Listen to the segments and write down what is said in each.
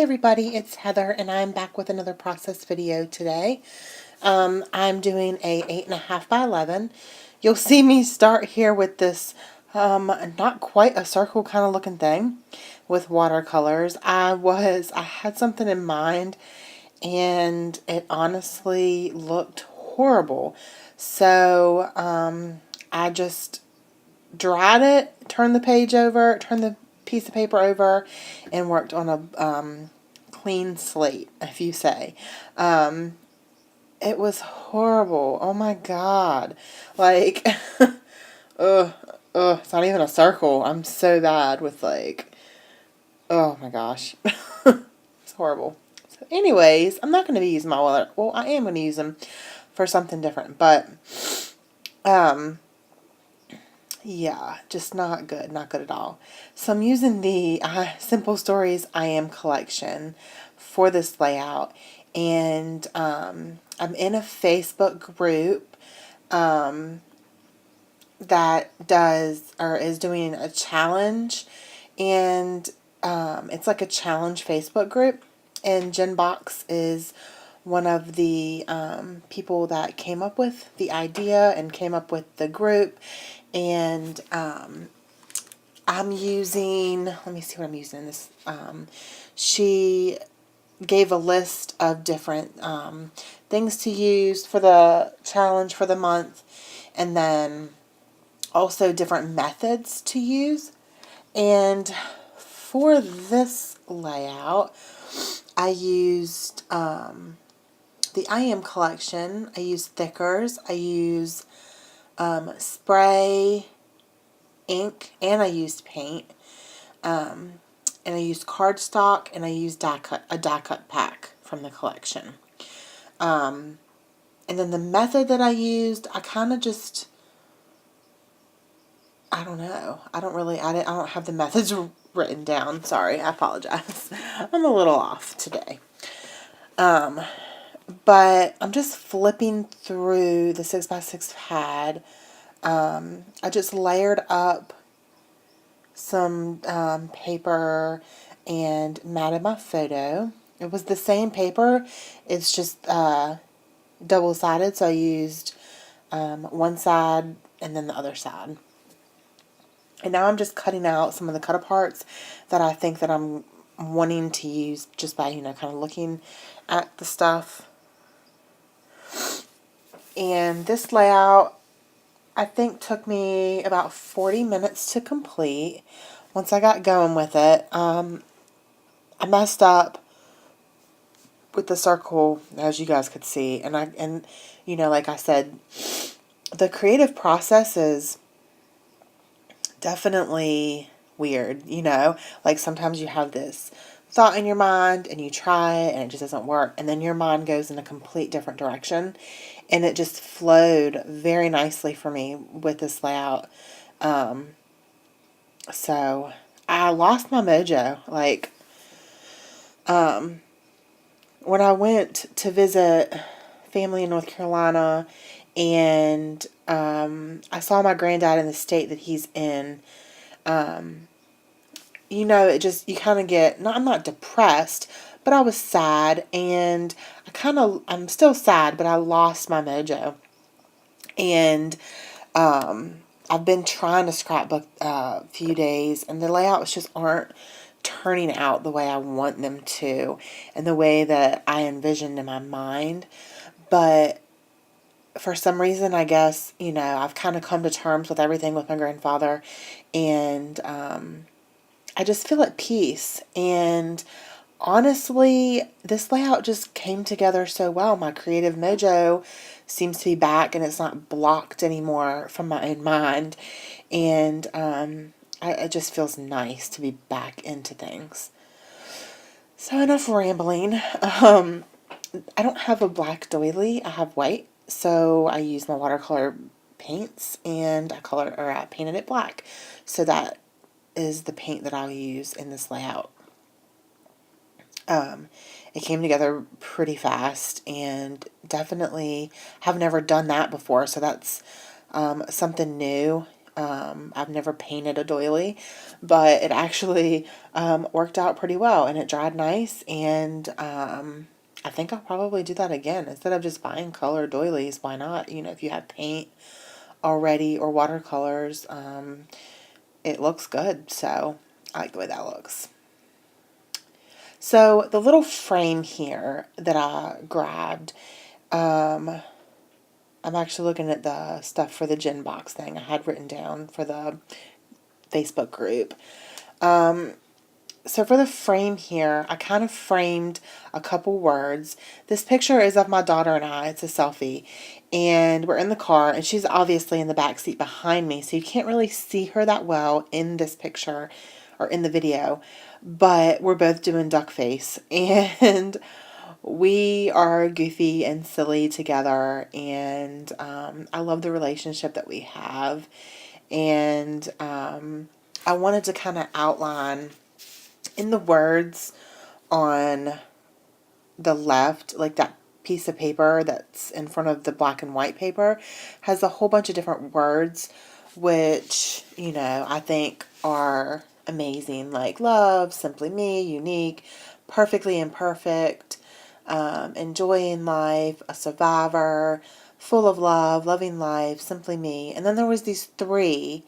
everybody, it's Heather and I'm back with another process video today. I'm doing a 8.5 by 11. You'll see me start here with this not quite a circle kind of looking thing with watercolors. I had something in mind and it honestly looked horrible. So I just dried it, turned the piece of paper over, and worked on a clean slate, if you say. It was horrible. Oh my God. Like, ugh, it's not even a circle. I'm so bad with oh my gosh. It's horrible. So anyways, I'm not going to be using my water. Well, I am going to use them for something different, but, yeah, just not good. Not good at all. So I'm using the Simple Stories I Am collection for this layout. And I'm in a Facebook group that is doing a challenge. And it's like a challenge Facebook group. And Jen Box is one of the people that came up with the idea and came up with the group. And I'm using, let me see what I'm using in this. She gave a list of different things to use for the challenge for the month, and then also different methods to use. And for this layout, I used the I Am collection. I use thickers. I use spray, ink, and I used paint. And I used cardstock, and I used a die cut pack from the collection. And then the method that I used, I kind of just, I don't know. I don't have the methods written down. Sorry, I apologize. I'm a little off today. But I'm just flipping through the 6x6 pad. I just layered up some paper and matted my photo. It was the same paper, it's just double-sided, so I used one side and then the other side. And now I'm just cutting out some of the cut-aparts that I think that I'm wanting to use just by, kind of looking at the stuff. And this layout, I think, took me about 40 minutes to complete. Once I got going with it, I messed up with the circle, as you guys could see, and like I said, the creative process is definitely weird. Like sometimes you have this thought in your mind and you try it and it just doesn't work, and then your mind goes in a complete different direction, and it just flowed very nicely for me with this layout. So I lost my mojo. Like, when I went to visit family in North Carolina, and I saw my granddad in the state that he's in, it just, you kind of get, I'm not depressed, but I was sad, and I'm still sad, but I lost my mojo. And I've been trying to scrapbook a few days, and the layouts just aren't turning out the way I want them to, and the way that I envisioned in my mind. But for some reason, I guess, I've kind of come to terms with everything with my grandfather, and I just feel at peace. And honestly, this layout just came together so well. My creative mojo seems to be back, and it's not blocked anymore from my own mind. And it just feels nice to be back into things. So enough rambling. I don't have a black doily. I have white. So I use my watercolor paints, and I painted it black. So that is the paint that I'll use in this layout. It came together pretty fast, and definitely have never done that before, so that's something new. I've never painted a doily, but it actually worked out pretty well, and it dried nice, and I think I'll probably do that again. Instead of just buying colored doilies, why not? If you have paint already or watercolors, it looks good, so I like the way that looks. So the little frame here that I grabbed, I'm actually looking at the stuff for the gin box thing I had written down for the Facebook group. So for the frame here, I kind of framed a couple words. This picture is of my daughter and I. It's a selfie. And we're in the car, and she's obviously in the back seat behind me, so you can't really see her that well in this picture or in the video. But we're both doing duck face, and we are goofy and silly together, and I love the relationship that we have. And I wanted to kind of outline in the words on the left, like that piece of paper that's in front of the black and white paper, has a whole bunch of different words, which, I think are amazing, like love, simply me, unique, perfectly imperfect, enjoying life, a survivor, full of love, loving life, simply me. And then there was these three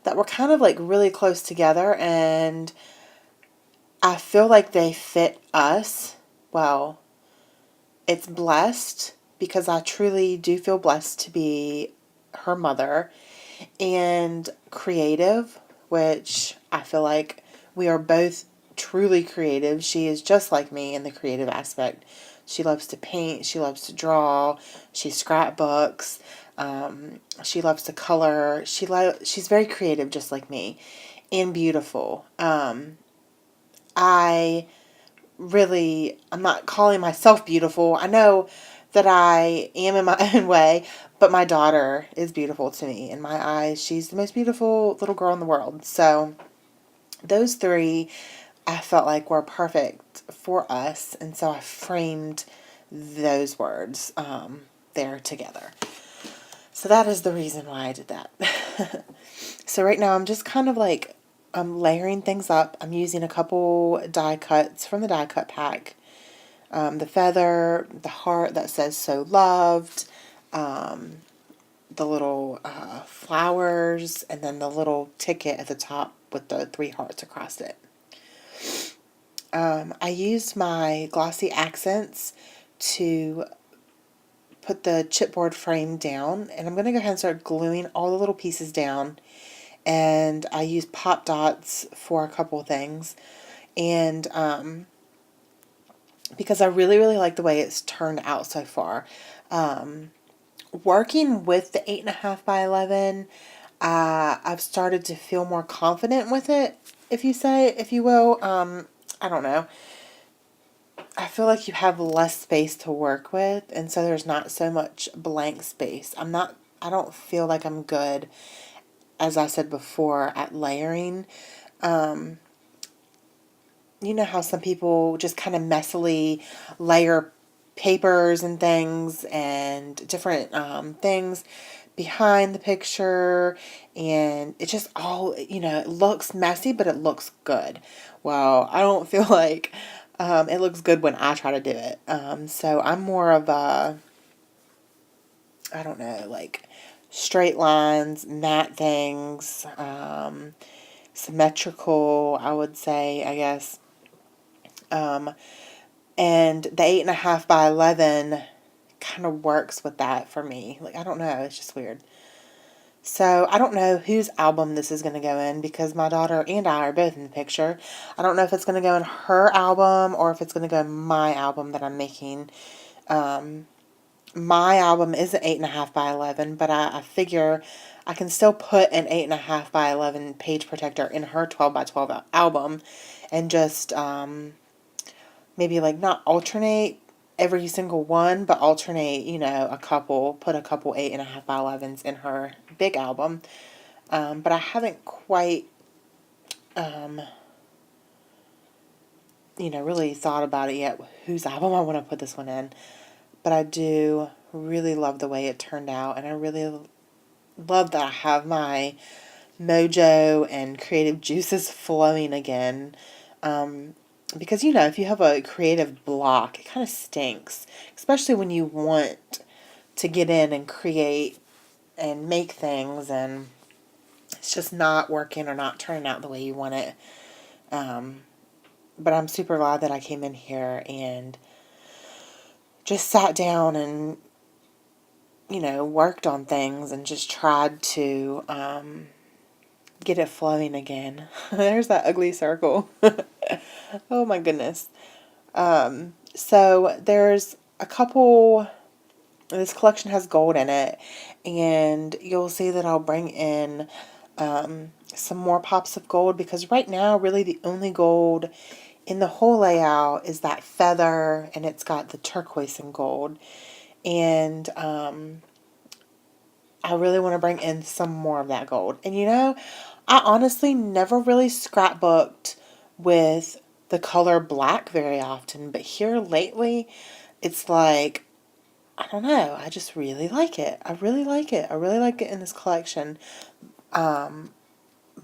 that were kind of like really close together, and I feel like they fit us. Well, it's blessed because I truly do feel blessed to be her mother, and creative, which I feel like we are both truly creative. She is just like me in the creative aspect. She loves to paint. She loves to draw. She scrapbooks. She loves to color. She's very creative, just like me, and beautiful. I'm not calling myself beautiful. I know that I am in my own way, but my daughter is beautiful to me. In my eyes, she's the most beautiful little girl in the world. So those three I felt like were perfect for us. And so I framed those words there together. So that is the reason why I did that. So right now I'm just kind of like I'm layering things up. I'm using a couple die cuts from the die cut pack. The feather, the heart that says so loved, the little flowers, and then the little ticket at the top with the 3 hearts across it. I used my glossy accents to put the chipboard frame down, and I'm going to go ahead and start gluing all the little pieces down. And I used pop dots for a couple things, and because I really, really like the way it's turned out so far. Working with the 8.5 by 11, I've started to feel more confident with it, if you will. I don't know. I feel like you have less space to work with, and so there's not so much blank space. I don't feel like I'm good, as I said before, at layering. You know how some people just kind of messily layer papers and things and different things behind the picture, and it just all, it looks messy, but it looks good. Well, I don't feel like it looks good when I try to do it. So I'm more of a, I don't know, like straight lines, matte things, symmetrical, I would say, I guess. And the 8.5 by 11 kind of works with that for me. Like, I don't know, it's just weird. So I don't know whose album this is going to go in, because my daughter and I are both in the picture. I don't know if it's going to go in her album or if it's going to go in my album that I'm making. My album is an 8.5 by 11, but I figure I can still put an 8.5 by 11 page protector in her 12 by 12 album, and just maybe like not alternate every single one, but alternate, put a couple 8.5 by 11s in her big album. But I haven't quite, really thought about it yet, whose album I want to put this one in. But I do really love the way it turned out, and I really love that I have my mojo and creative juices flowing again. Because, if you have a creative block, it kind of stinks, especially when you want to get in and create and make things, and it's just not working or not turning out the way you want it. But I'm super glad that I came in here and just sat down and, worked on things and just tried to get it flowing again. There's that ugly circle. Oh my goodness. So there's a couple, this collection has gold in it, and you'll see that I'll bring in some more pops of gold, because right now really the only gold in the whole layout is that feather, and it's got the turquoise and gold. And I really want to bring in some more of that gold. And I honestly never really scrapbooked with the color black very often, but here lately, it's like, I don't know, I just really like it. I really like it. I really like it in this collection. But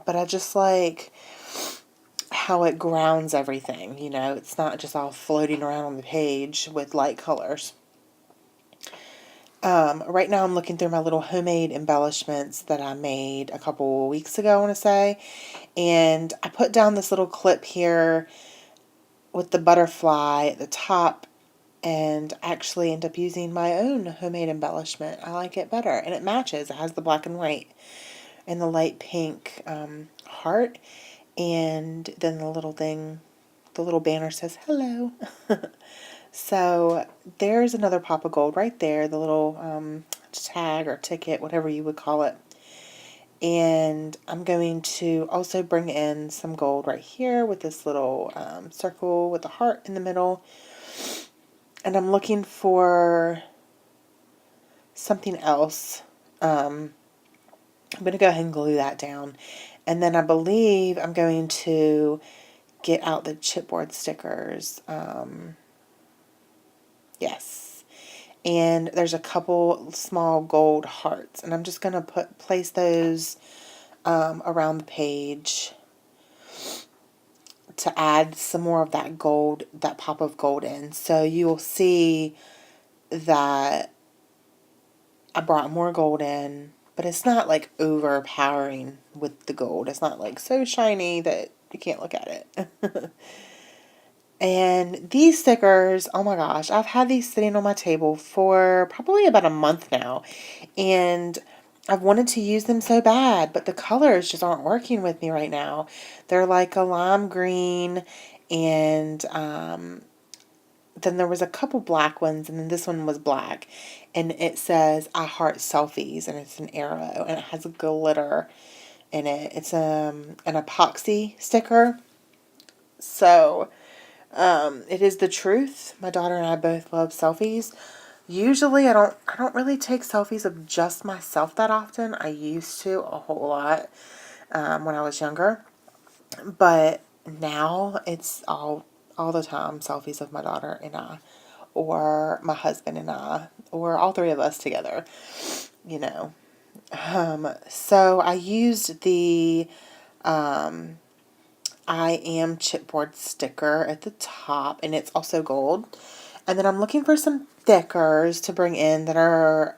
I just like how it grounds everything, it's not just all floating around on the page with light colors. Right now I'm looking through my little homemade embellishments that I made a couple weeks ago, I want to say. And I put down this little clip here with the butterfly at the top, and actually end up using my own homemade embellishment. I like it better, and it matches. It has the black and white and the light pink heart, and then the little banner says hello. So there's another pop of gold right there, the little tag or ticket, whatever you would call it. And I'm going to also bring in some gold right here with this little circle with a heart in the middle. And I'm looking for something else. I'm going to go ahead and glue that down. And then I believe I'm going to get out the chipboard stickers. Yes. And there's a couple small gold hearts, and I'm just going to place those around the page to add some more of that gold, that pop of gold in. So you will see that I brought more gold in, but it's not like overpowering with the gold. It's not like so shiny that you can't look at it. And these stickers, oh my gosh, I've had these sitting on my table for probably about a month now. And I've wanted to use them so bad, but the colors just aren't working with me right now. They're like a lime green, and then there was a couple black ones, and then this one was black. And it says, I heart selfies, and it's an arrow, and it has a glitter in it. It's an epoxy sticker. So it is the truth. My daughter and I both love selfies. Usually I don't really take selfies of just myself that often. I used to a whole lot when I was younger. But now it's all the time selfies of my daughter and I, or my husband and I, or all three of us together, you know. So I used the I am chipboard sticker at the top, and it's also gold. And then I'm looking for some thickers to bring in that are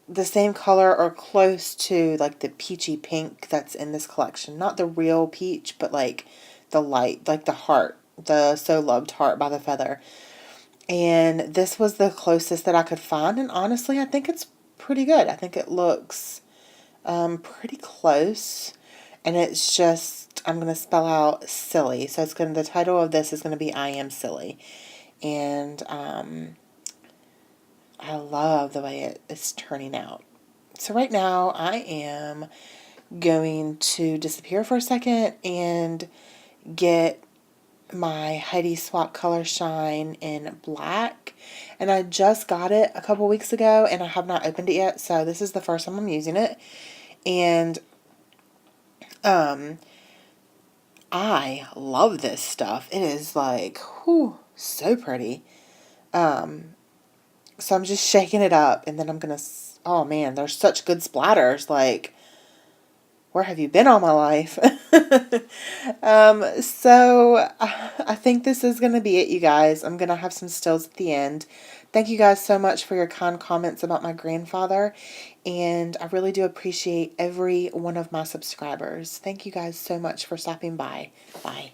the same color or close to like the peachy pink that's in this collection. Not the real peach, but like the light, like the heart, the So Loved Heart by the Feather. And this was the closest that I could find, and honestly I think it's pretty good. I think it looks pretty close. And it's just, I'm going to spell out silly. So the title of this is going to be I Am Silly. And I love the way it's turning out. So right now I am going to disappear for a second and get my Heidi Swapp Color Shine in black. And I just got it a couple weeks ago, and I have not opened it yet. So this is the first time I'm using it. And I love this stuff. It is like, whew, so pretty. So I'm just shaking it up, and then I'm going to oh man, there's such good splatters. Like, where have you been all my life? So I think this is going to be it, you guys. I'm going to have some stills at the end. Thank you guys so much for your kind comments about my grandfather, and I really do appreciate every one of my subscribers. Thank you guys so much for stopping by. Bye.